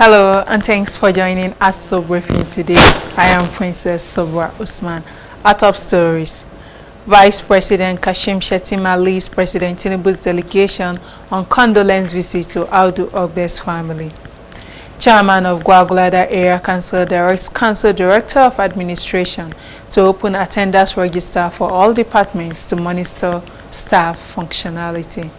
Hello and thanks for joining Aso Briefing today. I am Princess Sobra Usman. Our top stories. Vice President Kashim Shettima leads President Tinubu's delegation on condolence visit to Audu Ogbe's family. Chairman of Gwagwalada Area Council directs Council Director of Administration to open attendance register for all departments to monitor staff functionality.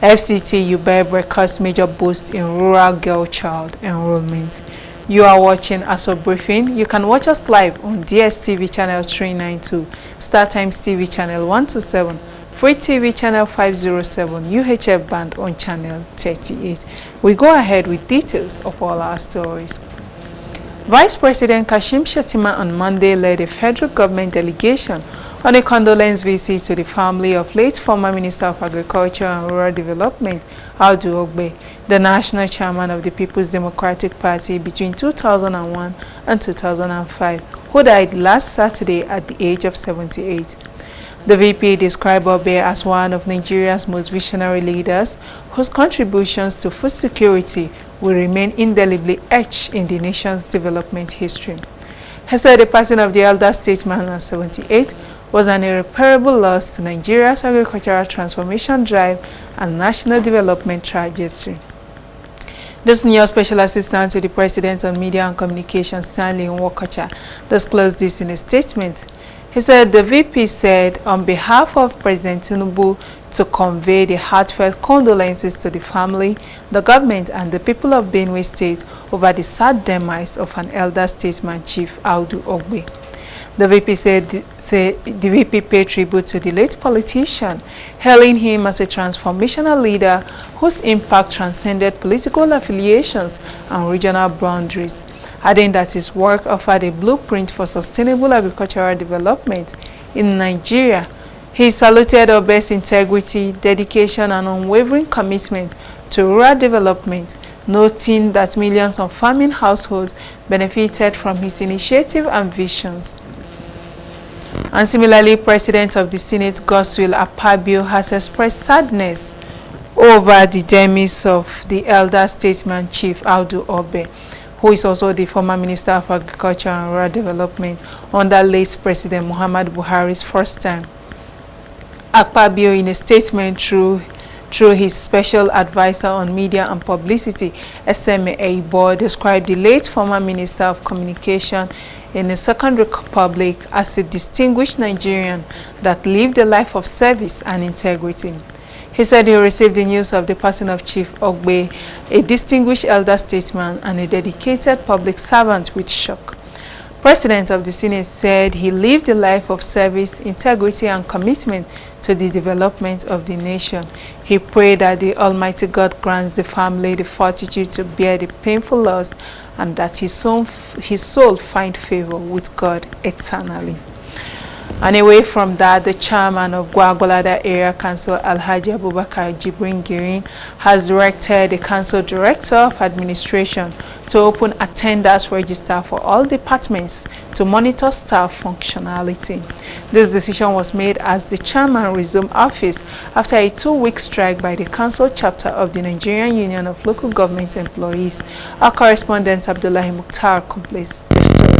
FCT UBEB records major boost in rural girl child enrollment. You are watching Aso Briefing. You can watch us live on DSTV channel 392, StarTimes TV channel 127, Free TV channel 507, UHF band on channel 38. We go ahead with details of all our stories. Vice President Kashim Shettima on Monday led a federal government delegation on a condolence visit to the family of late former Minister of Agriculture and Rural Development, Audu Ogbe, the national chairman of the People's Democratic Party between 2001 and 2005, who died last Saturday at the age of 78. The VP described Ogbe as one of Nigeria's most visionary leaders, whose contributions to food security will remain indelibly etched in the nation's development history. He said the passing of the elder statesman at 78 was an irreparable loss to Nigeria's agricultural transformation drive and national development trajectory. The senior special assistant to the President on Media and Communications, Stanley Nwokocha, disclosed this in a statement. He said the VP said on behalf of President Tinubu to convey the heartfelt condolences to the family, the government and the people of Benue State over the sad demise of an elder statesman, Chief Audu Ogbe. The VP said the VP paid tribute to the late politician, hailing him as a transformational leader whose impact transcended political affiliations and regional boundaries, adding that his work offered a blueprint for sustainable agricultural development in Nigeria. He saluted Ogbe's integrity, dedication, and unwavering commitment to rural development, noting that millions of farming households benefited from his initiative and visions. And similarly, President of the Senate, Godswill Akpabio, has expressed sadness over the demise of the elder statesman, Chief Audu Ogbe, who is also the former Minister of Agriculture and Rural Development under late President Muhammad Buhari's first term. Akpabio, in a statement through his special advisor on media and publicity, SMA Eibo, described the late former Minister of Communication in the Second Republic as a distinguished Nigerian that lived a life of service and integrity. He said he received the news of the passing of Chief Ogbe, a distinguished elder statesman and a dedicated public servant, with shock. President of the Senate said he lived a life of service, integrity, and commitment to the development of the nation. He prayed that the Almighty God grants the family the fortitude to bear the painful loss and that his soul find favor with God eternally. And away from that, the chairman of Gwagwalada Area Council, Alhaji Abubakar Jibrin Girin, has directed the council director of administration to open attendance register for all departments to monitor staff functionality. This decision was made as the chairman resumed office after a 2-week strike by the council chapter of the Nigerian Union of Local Government Employees. Our correspondent Abdullahi Mukhtar completes the story.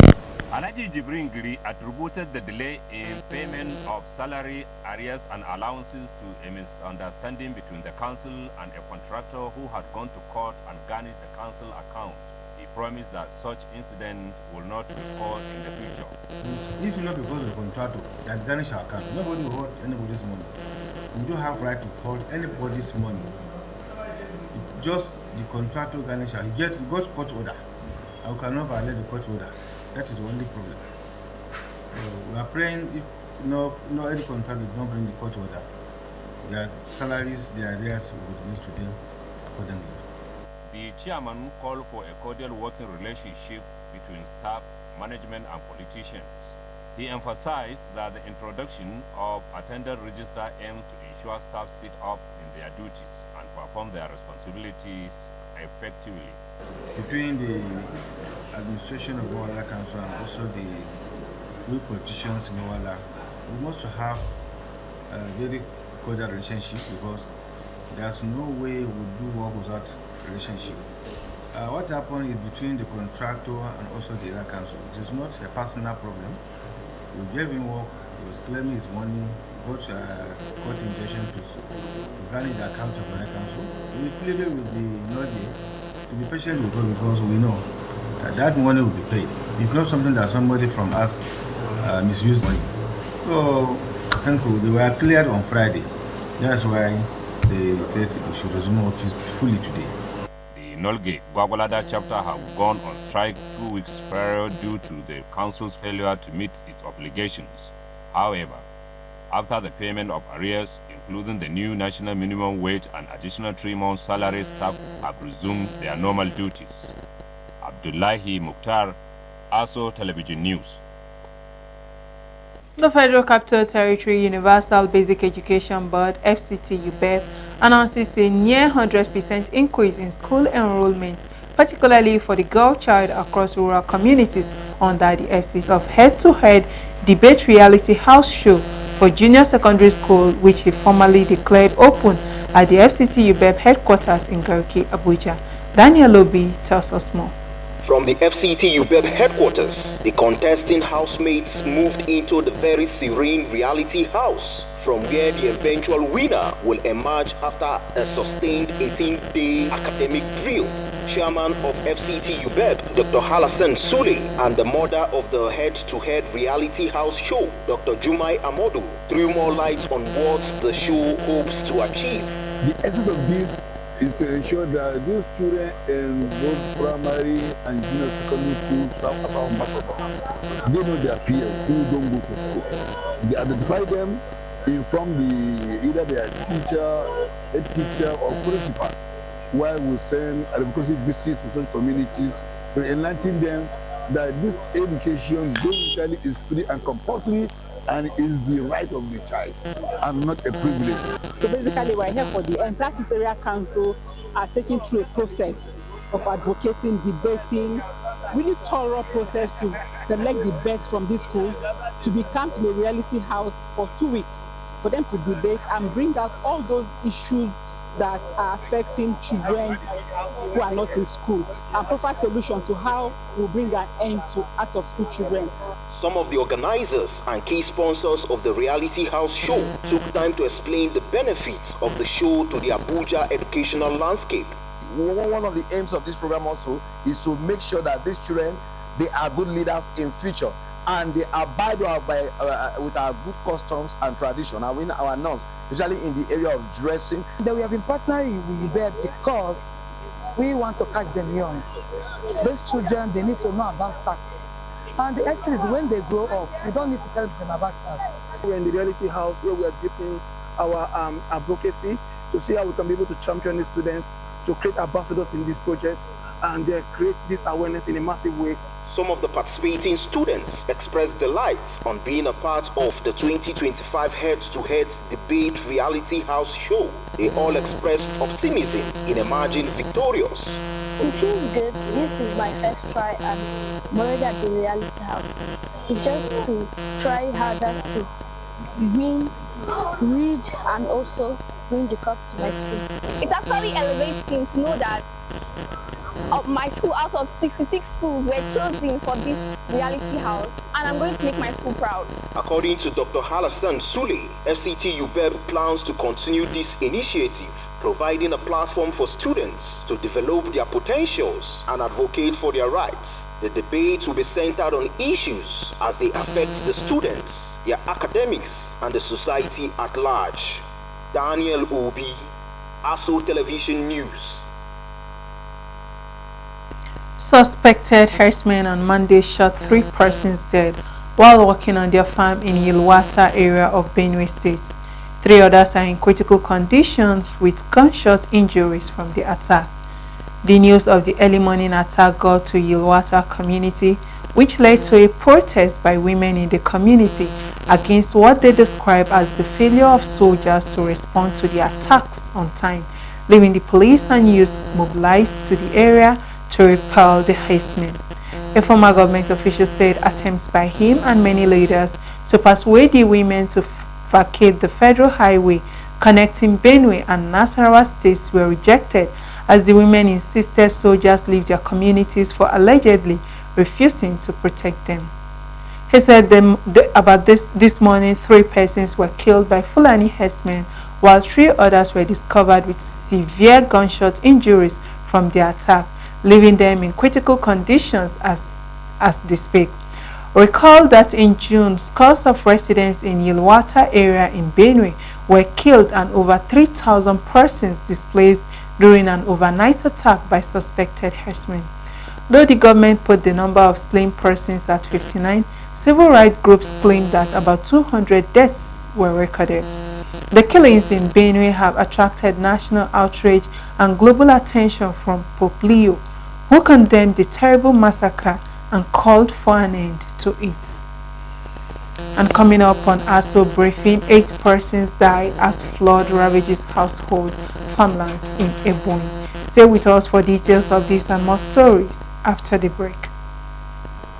Alhaji Jibrin Giri attributed the delay in payment of salary, arrears and allowances to a misunderstanding between the council and a contractor who had gone to court and garnished the council account. He promised that such incident will not recur in the future. If not because of the contractor that garnished our account, nobody will hold anybody's money. We don't have right to hold anybody's money. It's just the contractor garnished. He got court order. I cannot violate the court order. That is the only problem. We are praying if no any contract did not bring the court order, their salaries, their arrears will be released to them accordingly. The chairman called for a cordial working relationship between staff, management and politicians. He emphasized that the introduction of attendance register aims to ensure staff sit up in their duties and perform their responsibilities effectively. Between the administration of Gwagwalada Council and also the we politicians in Gwagwalada, we must have a very cordial relationship because there's no way we do work without relationship. What happened is between the contractor and also the area council. It is not a personal problem. We gave him work. He was claiming his money. Got court injunction to garnish the account of the area council. We pleaded with the Norgay to be patient with us because we know that money will be paid. It's not something that somebody from us misused money. So thank you. They were cleared on Friday. That's why they said we should resume office fully today. The Nolge Gwagwalada chapter have gone on strike 2 weeks prior due to the council's failure to meet its obligations. However, after the payment of arrears, including the new national minimum wage and additional 3 months salary, staff have resumed their normal duties. Abdullahi Mukhtar, Aso Television News. The Federal Capital Territory Universal Basic Education Board (FCT-UBEB) announces a near 100% increase in school enrollment, particularly for the girl child across rural communities under the auspices of head-to-head debate reality house show for junior secondary school, which he formally declared open at the FCT-UBEB headquarters in Garki, Abuja. Daniel Obi tells us more. From the FCT UBEB headquarters, the contesting housemates moved into the very serene reality house, from where the eventual winner will emerge after a sustained 18-day academic drill. Chairman of FCT UBEB, Dr. Halasan Sule, and the mother of the head-to-head reality house show, Dr. Jumai Amodu, threw more light on what the show hopes to achieve. The essence of this is to ensure that these children in both primary and junior secondary schools serve as ambassadors. They know their peers who don't go to school. They identify them, inform either their teacher, head teacher, or principal, while we send advocacy visits to such communities to enlighten them that this education basically is free and compulsory and is the right of the child and not a privilege. So basically we're here for the entire area council are taking through a process of advocating, debating, really thorough process to select the best from these schools to be camped in a reality house for 2 weeks for them to debate and bring out all those issues that are affecting children who are not in school and provide solution to how we bring an end to out-of-school children. Some of the organizers and key sponsors of the reality house show took time to explain the benefits of the show to the Abuja educational landscape. One of the aims of this program also is to make sure that these children, they are good leaders in future and they abide by, with our good customs and tradition and with our norms, especially in the area of dressing. That we have been partnering with UBEB because we want to catch them young. These children, they need to know about tax. And the essence is when they grow up, we don't need to tell them about tax. We're in the reality house where we are deepening our advocacy to see how we can be able to champion these students, to create ambassadors in these projects, and create this awareness in a massive way. Some of the participating students expressed delight on being a part of the 2025 head-to-head debate reality house show. They all expressed optimism in emerging victorious. It feels good. This is my first try and I'm already at the reality house. It's just to try harder to win, read, and also bring the cup to my school. It's actually elevating to know that my school, out of 66 schools, were chosen for this reality house, and I'm going to make my school proud. According to Dr. Halasan Sule, FCT UBEB plans to continue this initiative, providing a platform for students to develop their potentials and advocate for their rights. The debate will be centered on issues as they affect the students, their academics, and the society at large. Daniel Obi, Aso Television News. Suspected herdsmen on Monday shot 3 persons dead while working on their farm in Yilwata area of Benue State. 3 others are in critical conditions with gunshot injuries from the attack. The news of the early morning attack got to Yilwata community, which led to a protest by women in the community against what they describe as the failure of soldiers to respond to the attacks on time, leaving the police and youths mobilized to the area to repel the herdsmen. A former government official said attempts by him and many leaders to persuade the women to vacate the federal highway connecting Benue and Nasarawa states were rejected as the women insisted soldiers leave their communities for allegedly refusing to protect them. He said about this morning, 3 persons were killed by Fulani herdsmen, while 3 others were discovered with severe gunshot injuries from the attack, leaving them in critical conditions as they speak. Recall that in June, scores of residents in Yilwata area in Benue were killed and over 3,000 persons displaced during an overnight attack by suspected herdsmen. Though the government put the number of slain persons at 59, civil rights groups claim that about 200 deaths were recorded. The killings in Benue have attracted national outrage and global attention from Pope Leo, who condemned the terrible massacre and called for an end to it. And coming up on Aso Briefing, 8 persons died as flood ravages household farmlands in Ebonyi. Stay with us for details of this and more stories after the break.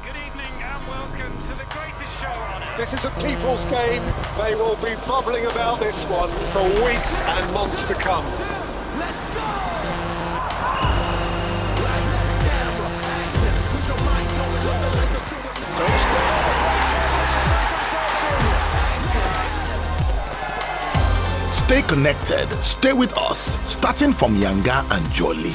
Good evening and welcome to the greatest show on earth. This is a people's game. They will be bubbling about this one for weeks and months to come. Let's go! Stay connected, stay with us, starting from Yanga and Jolly.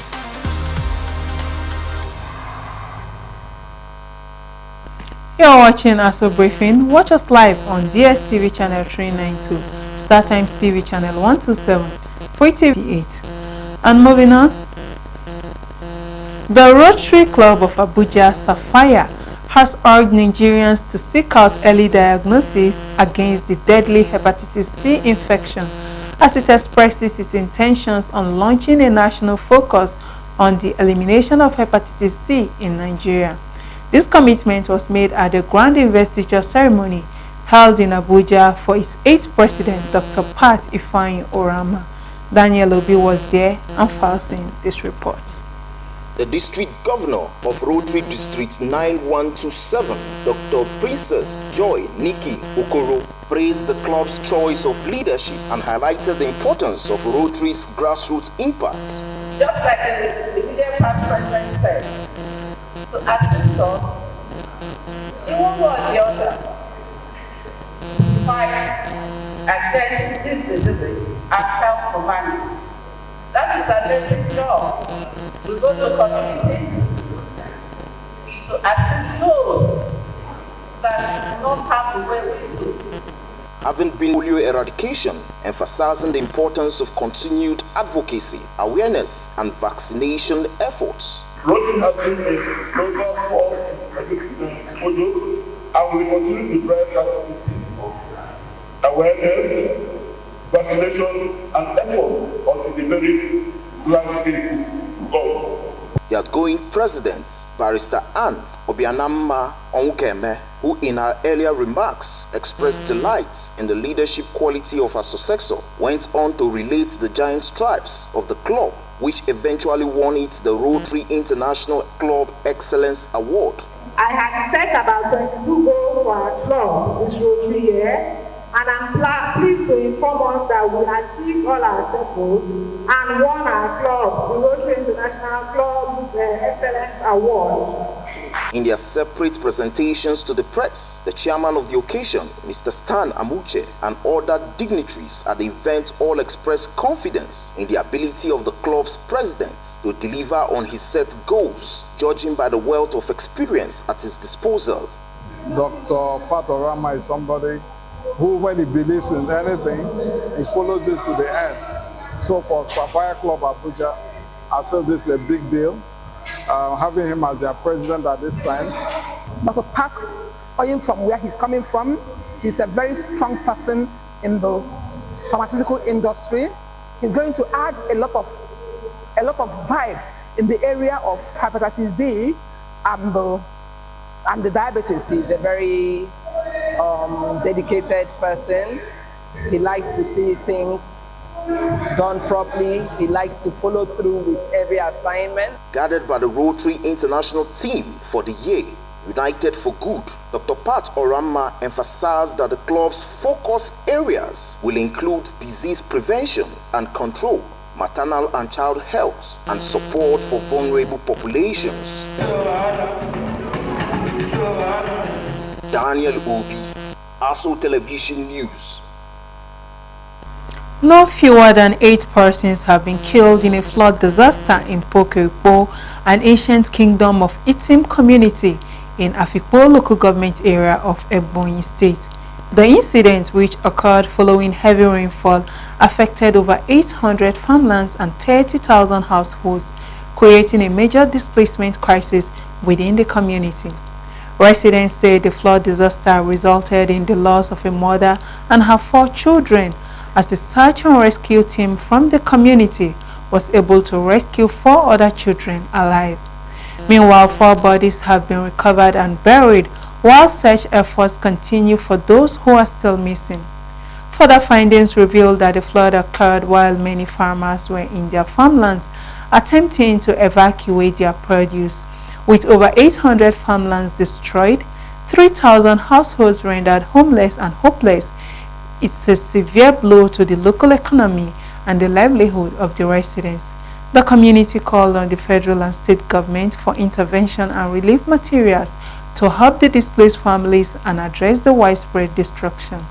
You're watching Aso Briefing. Watch us live on DSTV channel 392, StarTimes TV channel 127, Free TV 8. And moving on, the Rotary Club of Abuja, Sapphire, has urged Nigerians to seek out early diagnosis against the deadly hepatitis C infection, as it expresses its intentions on launching a national focus on the elimination of hepatitis C in Nigeria. This commitment was made at the grand investiture ceremony held in Abuja for its 8th president, Dr. Pat Ifeanyi Orama. Daniel Obi was there and files in this report. The district governor of Rotary District 9127, Dr. Princess Joy Nikki Okoro, praised the club's choice of leadership and highlighted the importance of Rotary's grassroots impact. Just like the immediate past president said, to assist us in one way or the other to fight against these diseases and help humanity. That is our basic job. We go to communities to assist those that do not have the way we do. Having been polio eradication, emphasizing the importance of continued advocacy, awareness, and vaccination efforts. Rotary has been a global force in polio, and we continue to drive advocacy, awareness, vaccination, and efforts on the very last cases go. The outgoing president, Barrister Anne Obianama Onwukeme, who in her earlier remarks expressed delight in the leadership quality of her successor, went on to relate the giant strides of the club, which eventually won it the Rotary International Club Excellence Award. I had set about 22 goals for our club this Rotary year, and I'm pleased to inform us that we achieved all our set goals and won our club, the Rotary International Club's Excellence Award. In their separate presentations to the press, the chairman of the occasion, Mr. Stan Amuche, and other dignitaries at the event all expressed confidence in the ability of the club's president to deliver on his set goals, judging by the wealth of experience at his disposal. Dr. Pat Orama is somebody who, when he believes in anything, he follows it to the end. So for Sapphire Club Abuja, I feel this is a big deal. Having him as their president at this time. Dr. Pat, owing from where he's coming from, he's a very strong person in the pharmaceutical industry. He's going to add a lot of vibe in the area of hepatitis B and the diabetes. He's a very dedicated person. He likes to see things done properly. He likes to follow through with every assignment. Guided by the Rotary International team for the year, United for Good, Dr. Pat Orama emphasized that the club's focus areas will include disease prevention and control, maternal and child health, and support for vulnerable populations. Daniel Obi, Aso Television News. No fewer than 8 persons have been killed in a flood disaster in Pokepo, an ancient kingdom of Itim community in Afikpo local government area of Ebonyi State. The incident, which occurred following heavy rainfall, affected over 800 farmlands and 30,000 households, creating a major displacement crisis within the community. Residents say the flood disaster resulted in the loss of a mother and her 4 children, as the search and rescue team from the community was able to rescue 4 other children alive. Meanwhile, 4 bodies have been recovered and buried, while search efforts continue for those who are still missing. Further findings revealed that the flood occurred while many farmers were in their farmlands attempting to evacuate their produce. With over 800 farmlands destroyed, 3,000 households rendered homeless and hopeless, it's a severe blow to the local economy and the livelihood of the residents. The community called on the federal and state government for intervention and relief materials to help the displaced families and address the widespread destruction.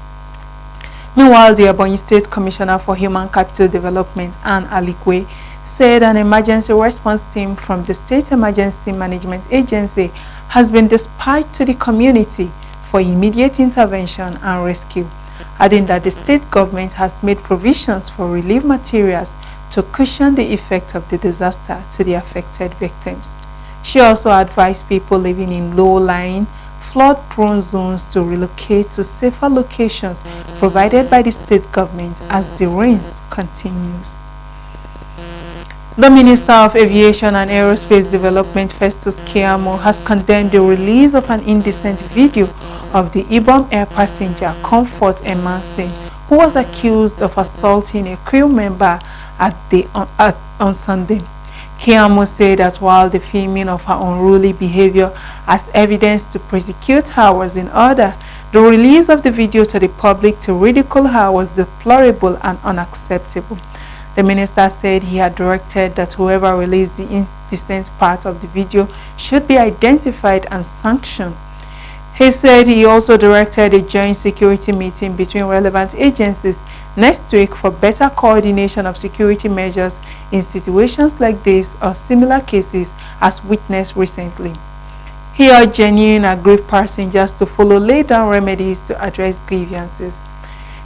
Meanwhile, the Ebonyi State Commissioner for Human Capital Development, Anne Alikwe, said an emergency response team from the State Emergency Management Agency has been dispatched to the community for immediate intervention and rescue, adding that the state government has made provisions for relief materials to cushion the effect of the disaster to the affected victims. She also advised people living in low-lying, flood-prone zones to relocate to safer locations provided by the state government as the rains continues. The Minister of Aviation and Aerospace Development, Festus Keyamo, has condemned the release of an indecent video of the Ibom Air passenger Comfort Emanse, who was accused of assaulting a crew member on Sunday. Keyamo said that while the filming of her unruly behavior as evidence to prosecute her was in order, the release of the video to the public to ridicule her was deplorable and unacceptable. The minister said he had directed that whoever released the indecent part of the video should be identified and sanctioned. He said he also directed a joint security meeting between relevant agencies next week for better coordination of security measures in situations like this or similar cases as witnessed recently. He urged genuine aggrieved passengers to follow laid-down remedies to address grievances.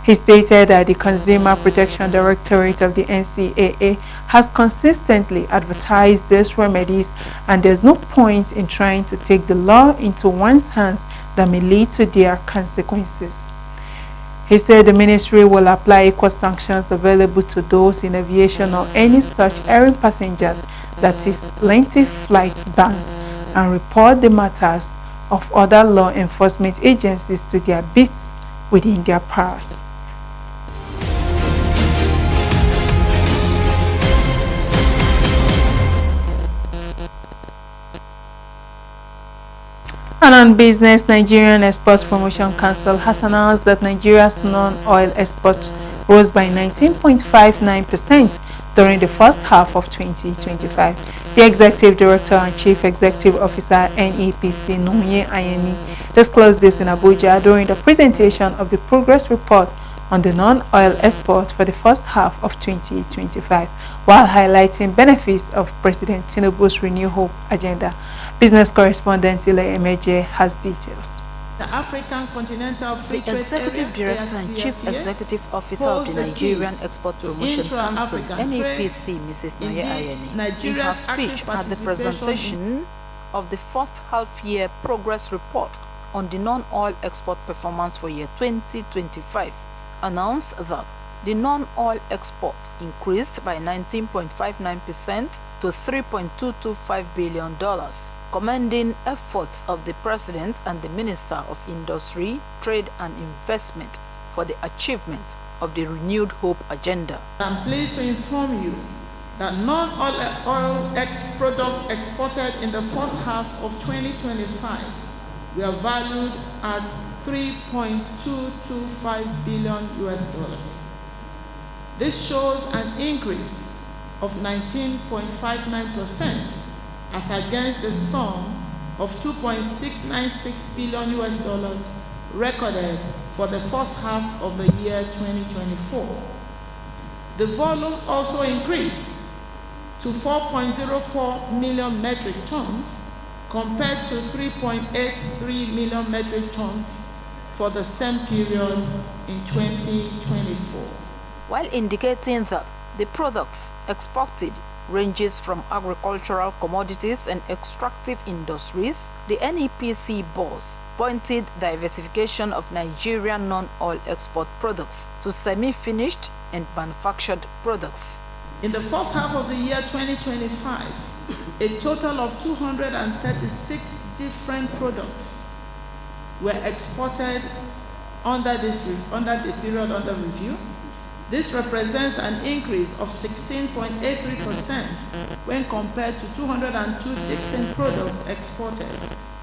He stated that the Consumer Protection Directorate of the NCAA has consistently advertised these remedies, and there's no point in trying to take the law into one's hands that may lead to their consequences. He said the ministry will apply equal sanctions available to those in aviation or any such erring passengers, that is, lengthy flight bans, and report the matters of other law enforcement agencies to their bits within their powers. And on business, Nigerian Export Promotion Council has announced that Nigeria's non-oil exports rose by 19.59% during the first half of 2025. The Executive Director and Chief Executive Officer NEPC Nonye Ayeni disclosed this in Abuja during the presentation of the progress report on the non-oil export for the first half of 2025, while highlighting benefits of President Tinubu's Renew Hope agenda. Business correspondent Ile Emeje has details. The African Continental Free Trade Executive Director and Chief Executive Officer of the Nigerian Export Promotion Council, NEPC, Mrs. Nonye Ayeni, in her speech at the presentation of the first half-year progress report on the non-oil export performance for year 2025, announced that the non-oil export increased by 19.59% to $3.225 billion, commending efforts of the President and the Minister of Industry, Trade and Investment for the achievement of the Renewed Hope agenda. I'm pleased to inform you that non-oil products exported in the first half of 2025 were valued at $3.225 billion. This shows an increase of 19.59% as against the sum of $2.696 billion recorded for the first half of the year 2024. The volume also increased to 4.04 million metric tons compared to 3.83 million metric tons for the same period in 2024. While indicating that the products exported ranges from agricultural commodities and extractive industries, the NEPC boss pointed diversification of Nigerian non-oil export products to semi-finished and manufactured products. In the first half of the year 2025, a total of 236 different products were exported under the period under review. This represents an increase of 16.83% when compared to 202 distinct products exported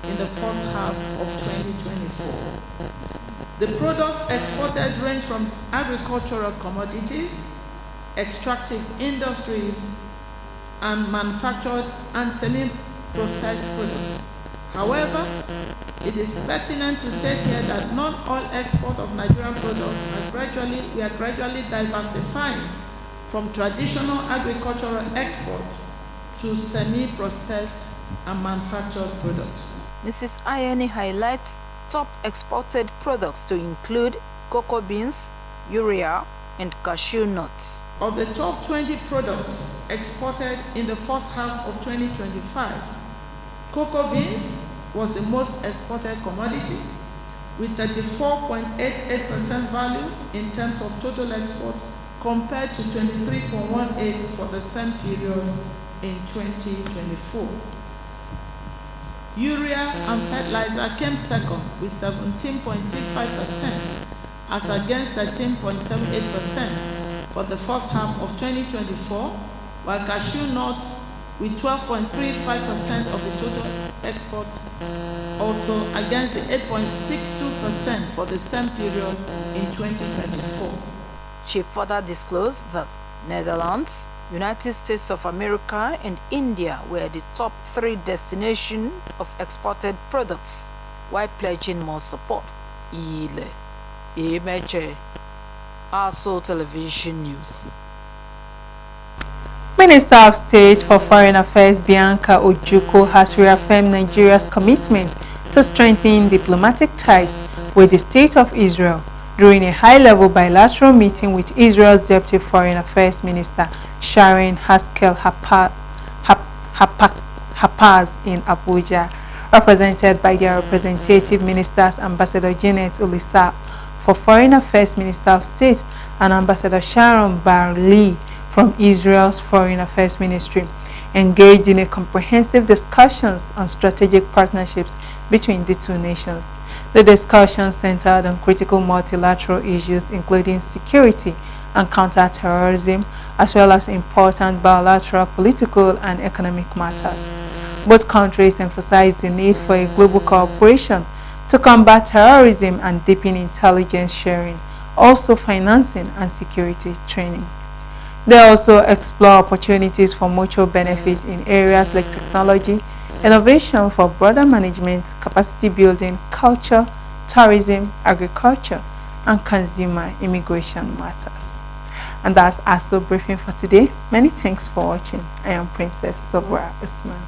in the first half of 2024. The products exported range from agricultural commodities, extractive industries, and manufactured and semi-processed products. However, it is pertinent to state here that non-oil export of Nigerian products we are gradually diversifying from traditional agricultural export to semi-processed and manufactured products. Mrs. Ayeni highlights top exported products to include cocoa beans, urea, and cashew nuts. Of the top 20 products exported in the first half of 2025, cocoa beans was the most exported commodity with 34.88% value in terms of total export compared to 23.18% for the same period in 2024. Urea and fertilizer came second with 17.65% as against 13.78% for the first half of 2024, while cashew nuts with 12.35% of the total export, also against the 8.62% for the same period in 2024. She further disclosed that Netherlands, United States of America, and India were the top 3 destinations of exported products, while pledging more support. Ile Imeche, Aso Television News. Minister of State for Foreign Affairs Bianca Ojukwu has reaffirmed Nigeria's commitment to strengthening diplomatic ties with the State of Israel during a high-level bilateral meeting with Israel's Deputy Foreign Affairs Minister Sharon Haskel Hapaz in Abuja, represented by their representative ministers Ambassador Janet Ulisa for Foreign Affairs Minister of State and Ambassador Sharon Bar-Lee from Israel's Foreign Affairs Ministry, engaged in a comprehensive discussions on strategic partnerships between the two nations. The discussion centered on critical multilateral issues including security and counter-terrorism, as well as important bilateral political and economic matters. Both countries emphasized the need for a global cooperation to combat terrorism and deepen intelligence sharing, also financing and security training. They also explore opportunities for mutual benefit in areas like technology, innovation for broader management, capacity building, culture, tourism, agriculture, and consumer immigration matters. And that's Aso Briefing for today. Many thanks for watching. I am Princess Sobra Usman.